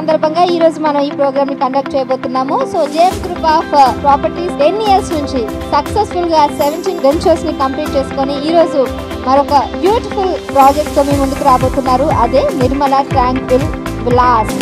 సందర్భంగా ఈ రోజు మనం ఈ ప్రోగ్రామ్ ని కండక్ట్ చేయబోతున్నాము. So JM group of properties 10 years నుంచి సక్సెస్ఫుల్ గా 17 వెంచర్స్ ని కంప్లీట్ చేసుకొని ఈ రోజు మరొక బ్యూటిఫుల్ ప్రాజెక్ట్ తో మీ ముందుకు రాబోతున్నారు. అదే Nirmala tranquil villas.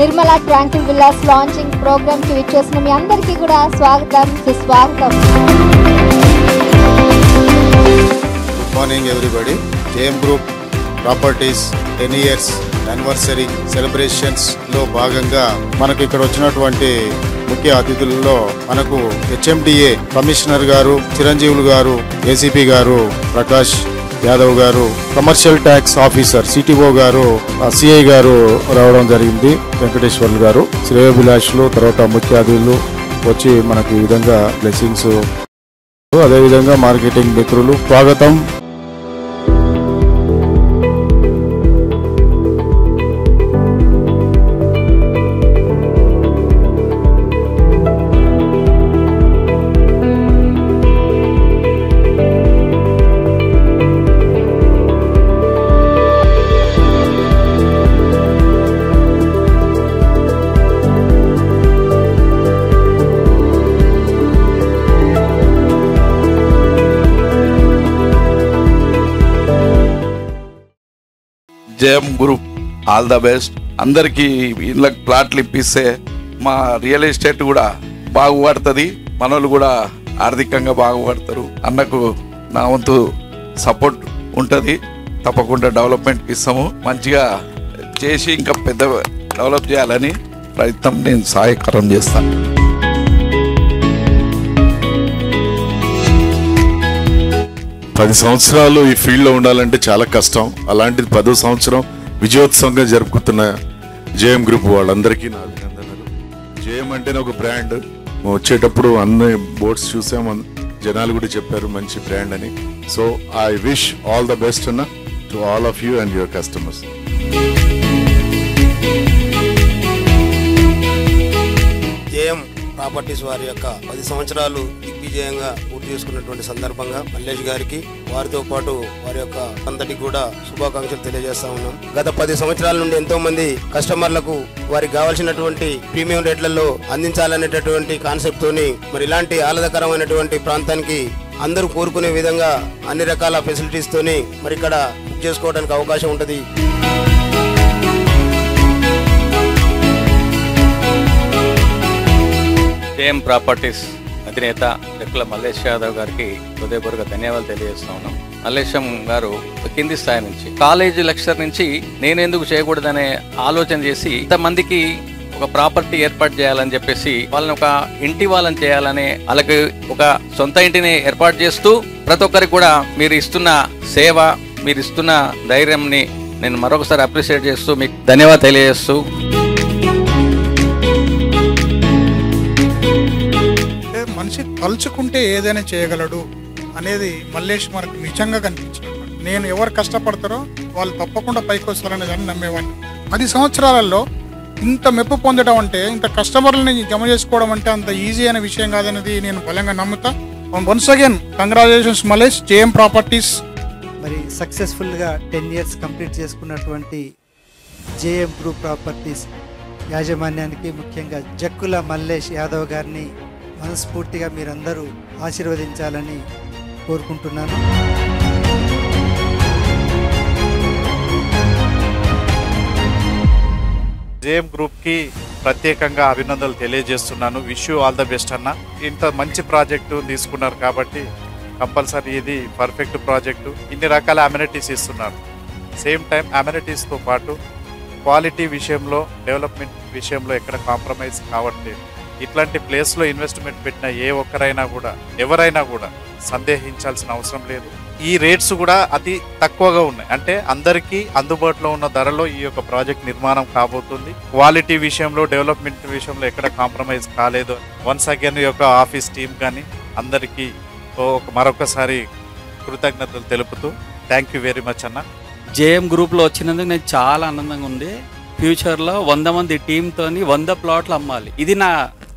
Nirmala tranquil villas launching programme కి విచ్చేసిన మీ అందరికీ కూడా స్వాగతం, సుస్వాగతం. Good morning everybody. JM group properties 10 years anniversary celebrations లో భాగంగా మనకు ఇక్కడ వచ్చినటువంటి ముఖ్య అతిథులలో మనకు హెచ్ఎండిఏ కమిషనర్ గారు, చిరంజీవులు గారు, ఏసీపీ గారు, ప్రకాష్ యాదవ్ గారు, కమర్షియల్ ట్యాక్స్ ఆఫీసర్ సిటిఓ గారు, సిఐ గారు రావడం జరిగింది. వెంకటేశ్వర్లు గారు, శ్రేయోభిలాషులు, తర్వాత ముఖ్య అతిథులు వచ్చి మనకి ఈ విధంగా బ్లెస్సింగ్స్, అదేవిధంగా మార్కెటింగ్ మిత్రులు స్వాగతం. JM group all the best. అందరికీ ఇళ్ళకి ప్లాట్లు ఇప్పిస్తే మా రియల్ ఎస్టేట్ కూడా బాగుపడుతుంది, మనోళ్ళు కూడా ఆర్థికంగా బాగుపడతారు. అన్నకు నా వంతు సపోర్ట్ ఉంటుంది. తప్పకుండా డెవలప్మెంట్కి ఇస్తాము. మంచిగా చేసి ఇంకా పెద్ద డెవలప్ చేయాలని ప్రయత్నం నేను సహాయకరం చేస్తాను. పది సంవత్సరాలు ఈ ఫీల్డ్లో ఉండాలంటే చాలా కష్టం. అలాంటిది 10వ సంవత్సరం విజయోత్సవంగా జరుపుకుతున్న జేఎం గ్రూప్ వాళ్ళందరికీ నా అభినందనలు. జేఎం అంటేనే ఒక బ్రాండ్. వచ్చేటప్పుడు అన్ని బోర్డ్స్ చూసాము, జనాలు కూడా చెప్పారు మంచి బ్రాండ్ అని. So I wish all the best అన్న to all of you and your customers. JM properties వారి యొక్క 10 సంవత్సరాలు దిగ్విజయంగా పూర్తి చేసుకున్నటువంటి సందర్భంగా మల్లేష్ గారికి, వారితో పాటు వారి యొక్క అందరికి కూడా శుభాకాంక్షలు తెలియజేస్తా ఉన్నాం. గత 10 సంవత్సరాల నుండి ఎంతో మంది కస్టమర్లకు వారికి కావాల్సినటువంటి ప్రీమియం రేట్లలో అందించాలనేటటువంటి కాన్సెప్ట్ తోని మరి ఇలాంటి ఆహ్లాదకరమైనటువంటి ప్రాంతానికి అందరూ కోరుకునే విధంగా అన్ని రకాల ఫెసిలిటీస్ తోని మరి ఇక్కడ బుక్ చేసుకోవడానికి అవకాశం ఉంటుంది. జేఎం ప్రాపర్టీస్ అధినేత చెక్కుల మల్లేష్ యాదవ్ గారికి హృదయపూర్వక ధన్యవాదాలు తెలియజేస్తా ఉన్నాం. మల్లేశం గారు కింది స్థాయి నుంచి కాలేజీ లెక్చర్ నుంచి నేనెందుకు చేయకూడదనే ఆలోచన చేసి ఇంతమందికి ఒక ప్రాపర్టీ ఏర్పాటు చేయాలని చెప్పేసి వాళ్ళని ఒక ఇంటి వాళ్ళని చేయాలని వాళ్ళకి ఒక సొంత ఇంటిని ఏర్పాటు చేస్తూ ప్రతి ఒక్కరికి కూడా మీరు ఇస్తున్న సేవ, మీరు ఇస్తున్న ధైర్యంని నేను మరొకసారి అప్రిషియేట్ చేస్తూ మీకు ధన్యవాదాలు తెలియజేస్తూ, మనిషి తలుచుకుంటే ఏదైనా చేయగలడు అనేది మల్లేష్ మనకు నిజంగా కనిపించాడు. నేను ఎవరు కష్టపడతారో వాళ్ళు తప్పకుండా పైకి వస్తారనే దాన్ని నమ్మేవాడిని. 10 సంవత్సరాలలో ఇంత మెప్పు పొందడం అంటే, ఇంత కస్టమర్లని జమ చేసుకోవడం అంటే అంత ఈజీ అనే విషయం కాదనేది నేను బలంగా నమ్ముతా. Once again congratulations Mallesh, JM properties. మరి సక్సెస్ఫుల్గా 10 years కంప్లీట్ చేసుకున్నటువంటి జేఎం గ్రూప్ ప్రాపర్టీస్ యాజమాన్యానికి, ముఖ్యంగా జక్కుల మల్లేష్ యాదవ్ గారిని మనస్ఫూర్తిగా మీరందరూ ఆశీర్వదించాలని కోరుకుంటున్నాను. జేఎం గ్రూప్కి ప్రత్యేకంగా అభినందనలు తెలియజేస్తున్నాను. Wish you all the best అన్న. ఇంత మంచి ప్రాజెక్టు తీసుకున్నారు కాబట్టి కంపల్సరీ ఇది పర్ఫెక్ట్ ప్రాజెక్టు. ఇన్ని రకాల అమ్యూనిటీస్ ఇస్తున్నారు. సేమ్ టైం అమ్యూనిటీస్తో పాటు క్వాలిటీ విషయంలో, డెవలప్మెంట్ విషయంలో ఎక్కడ కాంప్రమైజ్ కావట్లేదు. ఇట్లాంటి ప్లేస్లో ఇన్వెస్ట్మెంట్ పెట్టిన ఏ ఒక్కరైనా కూడా, ఎవరైనా కూడా సందేహించాల్సిన అవసరం లేదు. ఈ రేట్స్ కూడా అతి తక్కువగా ఉన్నాయి. అంటే అందరికీ అందుబాటులో ఉన్న ధరలో ఈ యొక్క ప్రాజెక్ట్ నిర్మాణం కాబోతుంది. క్వాలిటీ విషయంలో, డెవలప్మెంట్ విషయంలో ఎక్కడ కాంప్రమైజ్ కాలేదు. వన్స్ అగైన్ ఈ యొక్క ఆఫీస్ టీమ్ కానీ అందరికీ మరొకసారి కృతజ్ఞతలు తెలుపుతూ థ్యాంక్ యూ వెరీ మచ్ అన్న. జేఎం గ్రూప్లో వచ్చినందుకు నేను చాలా ఆనందంగా ఉంది. ఫ్యూచర్లో 100 మంది టీంతో 100 ప్లాట్లు అమ్మాలి, ఇది నా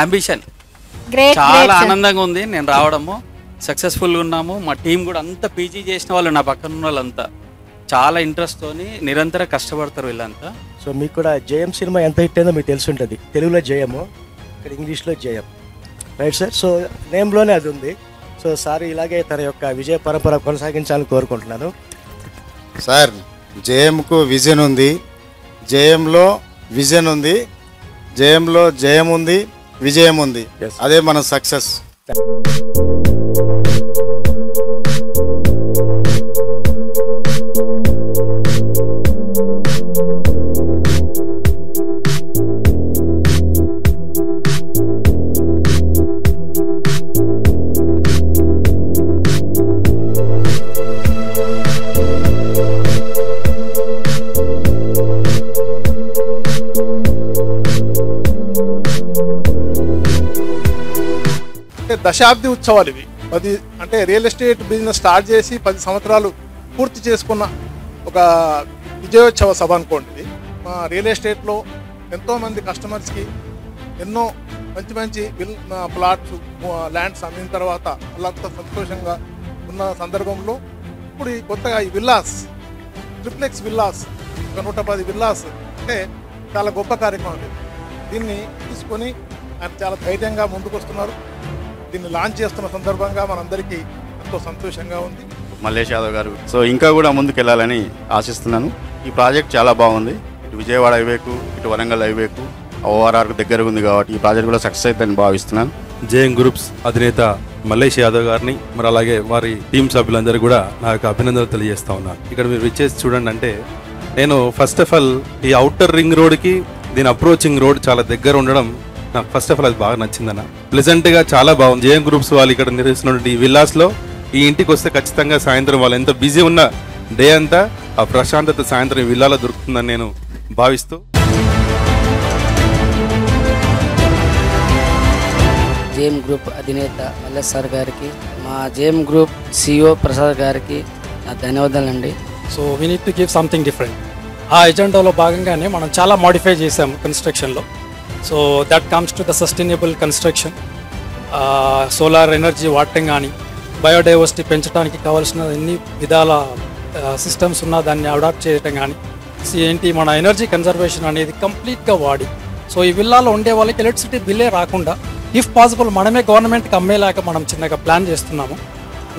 అంబిషన్. చాలా ఆనందంగా ఉంది నేను రావడము. సక్సెస్ఫుల్గా ఉన్నాము. మా టీం కూడా అంతా పీజీ చేసిన వాళ్ళు, నా పక్కన ఉన్న వాళ్ళంతా చాలా ఇంట్రెస్ట్తోని నిరంతరం కష్టపడతారు వీళ్ళంతా. సో మీకు కూడా జయం సినిమా ఎంత హిట్ అయిందో మీకు తెలిసి ఉంటుంది. తెలుగులో జయము, ఇక్కడ ఇంగ్లీష్లో జయం, రైట్ సార్? సో నేమ్లోనే అది ఉంది. సో సార్ ఇలాగే తన యొక్క విజయ పరంపర కొనసాగించాలని కోరుకుంటున్నాను. సార్, జయంకు విజన్ ఉంది, జయంలో విజన్ ఉంది, జయంలో జయం ఉంది, విజయం ఉంది. అదే మన సక్సెస్. దశాబ్ది ఉత్సవాలు ఇవి. అంటే రియల్ ఎస్టేట్ బిజినెస్ స్టార్ట్ చేసి 10 సంవత్సరాలు పూర్తి చేసుకున్న ఒక విజయోత్సవ సభ అనుకోండి ఇది. మా రియల్ ఎస్టేట్లో ఎంతోమంది కస్టమర్స్కి ఎన్నో మంచి మంచి ప్లాట్స్, ల్యాండ్స్ అమ్మిన తర్వాత వాళ్ళంతా సంతోషంగా ఉన్న సందర్భంలో ఇప్పుడు ఈ కొత్తగా ఈ విల్లాస్, ట్రిప్లెక్స్ విల్లాస్, ఒక 110 విల్లాస్ అంటే చాలా గొప్ప కార్యక్రమం ఇది. దీన్ని తీసుకొని ఆయన చాలా ధైర్యంగా ముందుకు వస్తున్నారు. దీన్ని లాంచ్ చేస్తున్న సందర్భంగా మనందరికీ ఎంతో సంతోషంగా ఉంది. మల్లేష్ యాదవ్ గారు సో ఇంకా కూడా ముందుకు వెళ్ళాలని ఆశిస్తున్నాను. ఈ ప్రాజెక్ట్ చాలా బాగుంది. ఇటు విజయవాడ హైవేకు, ఇటు వరంగల్ హైవేకు, ఓఆర్ఆర్కు దగ్గరగా ఉంది కాబట్టి ఈ ప్రాజెక్ట్ కూడా సక్సెస్ అవుతుందని భావిస్తున్నాను. జేఎం గ్రూప్స్ అధినేత మల్లేష్ యాదవ్ గారిని, మరి అలాగే వారి టీం సభ్యులందరూ కూడా నా యొక్క అభినందనలు తెలియజేస్తా ఉన్నాను. ఇక్కడ మీరు విచ్చేసి చూడండి. అంటే నేను ఫస్ట్ ఆఫ్ ఆల్ ఈ అవుటర్ రింగ్ రోడ్కి దీని అప్రోచింగ్ రోడ్ చాలా దగ్గర ఉండడం నాకు ఫస్ట్ ఆఫ్ ఆల్ అది బాగా నచ్చిందన్న. ప్లెజెంట్గా చాలా బాగుంది. జేఎం గ్రూప్స్ వాళ్ళు ఇక్కడ నిర్వహిస్తున్నటువంటి ఈ విల్లాస్లో ఈ ఇంటికి వస్తే ఖచ్చితంగా సాయంత్రం వాళ్ళు ఎంత బిజీ ఉన్న డే అంతా ఆ ప్రశాంతత సాయంత్రం విల్లాలో దొరుకుతుందని నేను భావిస్తూ జేఎం గ్రూప్ అధినేత మల్లేష్ సార్ గారికి, మా జేఎం గ్రూప్ సిఇఓ ప్రసాద్ గారికి నా ధన్యవాదాలండి. So we need to give something different. ఆ ఎజెండాలో భాగంగానే మనం చాలా మాడిఫై చేసాము కన్స్ట్రక్షన్లో. So that comes to the sustainable construction, solar energy వాడటం కానీ, బయోడైవర్సిటీ పెంచడానికి కావాల్సిన ఎన్ని విధాల సిస్టమ్స్ ఉన్నా దాన్ని అడాప్ట్ చేయటం కానీ, ఏంటి మన ఎనర్జీ కన్జర్వేషన్ అనేది కంప్లీట్గా వాడి, సో ఈ విల్లాలో ఉండే వాళ్ళకి ఎలక్ట్రిసిటీ బిల్లే రాకుండా ఇఫ్ పాసిబుల్ మనమే గవర్నమెంట్కి అమ్మేలాగా మనం చిన్నగా ప్లాన్ చేస్తున్నాము.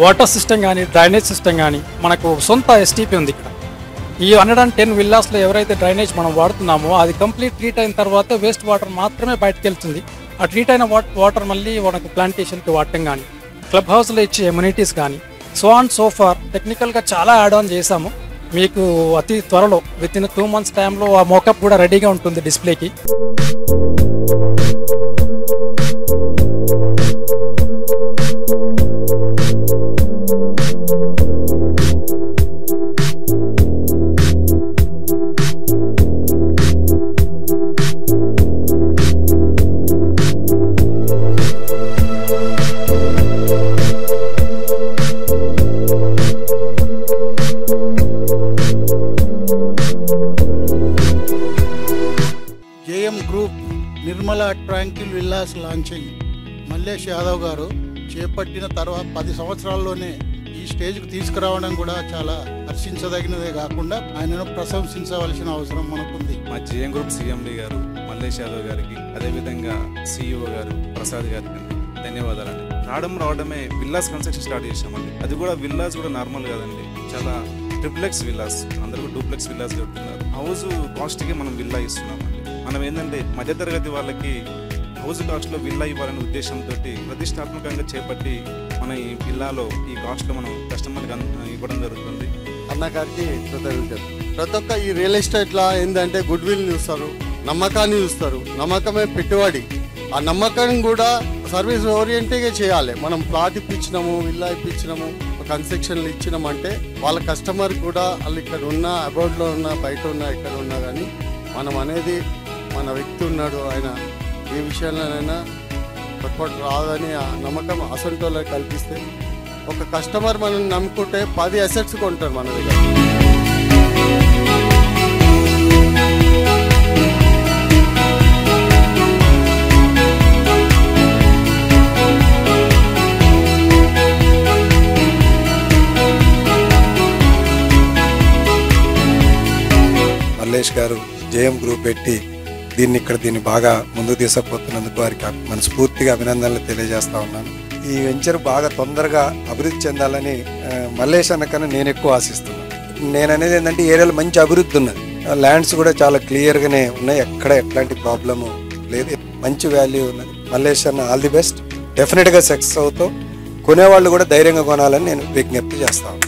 వాటర్ సిస్టమ్ కానీ, డ్రైనేజ్ సిస్టమ్ కానీ, మనకు సొంత ఎస్టీపీ ఉంది ఇక్కడ. ఈ 110 విల్లాస్లో ఎవరైతే డ్రైనేజ్ మనం వాడుతున్నామో అది కంప్లీట్ ట్రీట్ అయిన తర్వాత వేస్ట్ వాటర్ మాత్రమే బయటకు వెళ్తుంది. ఆ ట్రీట్ అయిన వాటర్ మళ్ళీ మనకు ప్లాంటేషన్కి వాడటం కానీ, క్లబ్ హౌస్లో ఇచ్చే ఎమ్యూనిటీస్ కానీ, సో అండ్ సో ఫార్ టెక్నికల్గా చాలా యాడ్ ఆన్ చేశాము. మీకు అతి త్వరలో విత్ ఇన్ 2 months టైంలో ఆ మోకప్ కూడా రెడీగా ఉంటుంది డిస్ప్లేకి. JM group Nirmala tranquil villas launching Mallesh Yadav గారు చేపట్టిన తర్వాత 10 సంవత్సరాల్లోనే ఈ స్టేజ్కు తీసుకురావడం కూడా చాలా హర్షించదగినదే కాకుండా ఆయనను ప్రశంసించవలసిన అవసరం మనకుంది. మా జేఎం గ్రూప్ సిఎండి గారు మల్లేష్ యాదవ్ గారికి, అదేవిధంగా సిఇఓ గారు ప్రసాద్ గారికి ధన్యవాదాలండి. రావడమే విల్లాస్ కన్స్ట్రక్షన్ స్టార్ట్ చేసామండి. అది కూడా విల్లాస్ కూడా నార్మల్ కాదండి, చాలా ట్రిప్లెక్స్ విల్లాస్, అందరూ డూప్లెక్స్ విల్లాస్ కడుతున్నారు. హౌస్ కాస్ట్కి మనం విల్లా ఇస్తున్నామండి. మనం ఏంటంటే మధ్యతరగతి వాళ్ళకి హౌస్ కాస్ట్లో విల్లా ఇవ్వాలనే ఉద్దేశంతో ప్రతిష్టాత్మకంగా చేపట్టి మన ఈ విల్లాలో ఈ కాస్ట్లో మనం కస్టమర్కి ఇవ్వడం జరుగుతుంది. అన్నగారికి కృతజ్ఞతలు. ప్రతి ఒక్క ఈ రియల్ ఎస్టేట్లో ఏంటంటే గుడ్ విల్ చూస్తారు, నమ్మకాన్ని చూస్తారు. నమ్మకమే పెట్టుబడి. ఆ నమ్మకాన్ని కూడా సర్వీస్ ఓరియంటెడ్గా చేయాలి. మనం ప్లాట్ ఇప్పించినాము, విల్లా ఇప్పించినాము, కన్స్ట్రక్షన్లు ఇచ్చినామంటే వాళ్ళ కస్టమర్ కూడా వాళ్ళు ఇక్కడ ఉన్న అబ్రాడ్లో ఉన్న, బయట ఉన్న, ఇక్కడ ఉన్నా కానీ మనం అనేది మన వ్యక్తి ఉన్నాడు, ఆయన ఏ విషయంలోనైనా పొరపాటు రాదని ఆ నమ్మకం అసంటోళ్ళకి కల్పిస్తే ఒక కస్టమర్ మనం నమ్ముకుంటే 10 అసెట్స్ కొంటారు మన దగ్గర. గారు జేఎం గ్రూప్ పెట్టి దీన్ని బాగా ముందుకు తీసుకుపోతున్నందుకు వారికి మనస్ఫూర్తిగా అభినందనలు తెలియజేస్తా ఉన్నాను. ఈ వెంచర్ బాగా తొందరగా అభివృద్ధి చెందాలని మల్లేష్ అన్నకన్నా నేను ఎక్కువ ఆశిస్తున్నాను. నేను అనేది ఏంటంటే ఏరియాలో మంచి అభివృద్ధి ఉన్నది, ల్యాండ్స్ కూడా చాలా క్లియర్గానే ఉన్నాయి, ఎక్కడ ఎట్లాంటి ప్రాబ్లము లేదు, మంచి వాల్యూ ఉన్నది. మల్లేష్ అన్న ఆల్ ది బెస్ట్, డెఫినెట్గా సక్సెస్ అవుతావు. కొనేవాళ్ళు కూడా ధైర్యంగా కొనాలని నేను విజ్ఞప్తి చేస్తాను.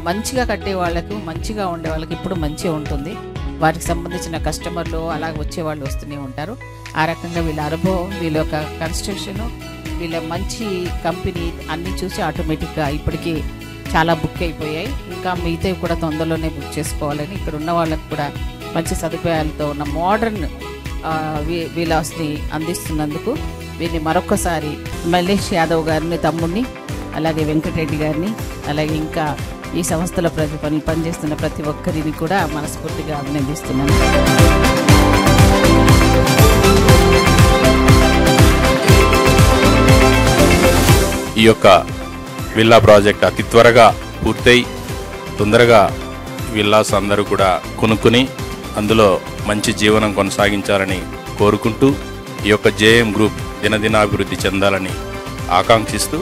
మంచిగా కట్టే వాళ్ళకు, మంచిగా ఉండే వాళ్ళకి ఇప్పుడు మంచిగా ఉంటుంది. వారికి సంబంధించిన కస్టమర్లు అలాగే వచ్చేవాళ్ళు వస్తూనే ఉంటారు. ఆ రకంగా వీళ్ళ అనుభవం, వీళ్ళ యొక్క కన్స్ట్రక్షన్, వీళ్ళ మంచి కంపెనీ అన్నీ చూసి ఆటోమేటిక్గా ఇప్పటికీ చాలా బుక్ అయిపోయాయి. ఇంకా మిగతావి కూడా తొందరలోనే బుక్ చేసుకోవాలని ఇక్కడ ఉన్న వాళ్ళకు కూడా మంచి సదుపాయాలతో ఉన్న మోడర్న్ విలాస్ని అందిస్తున్నందుకు వీరిని మరొకసారి మల్లేష్ యాదవ్ గారిని, తమ్ముడిని, అలాగే వెంకటరెడ్డి గారిని, అలాగే ఇంకా ఈ సంస్థలో పనిచేస్తున్న ప్రతి ఒక్కరిని కూడా మనస్ఫూర్తిగా అభినందిస్తున్నాను. ఈ యొక్క విల్లా ప్రాజెక్ట్ అతి త్వరగా పూర్తయి తొందరగా విల్లాస్ అందరూ కూడా కొనుక్కుని అందులో మంచి జీవనం కొనసాగించాలని కోరుకుంటూ ఈ యొక్క జేఎం గ్రూప్ దినదినాభివృద్ధి చెందాలని ఆకాంక్షిస్తూ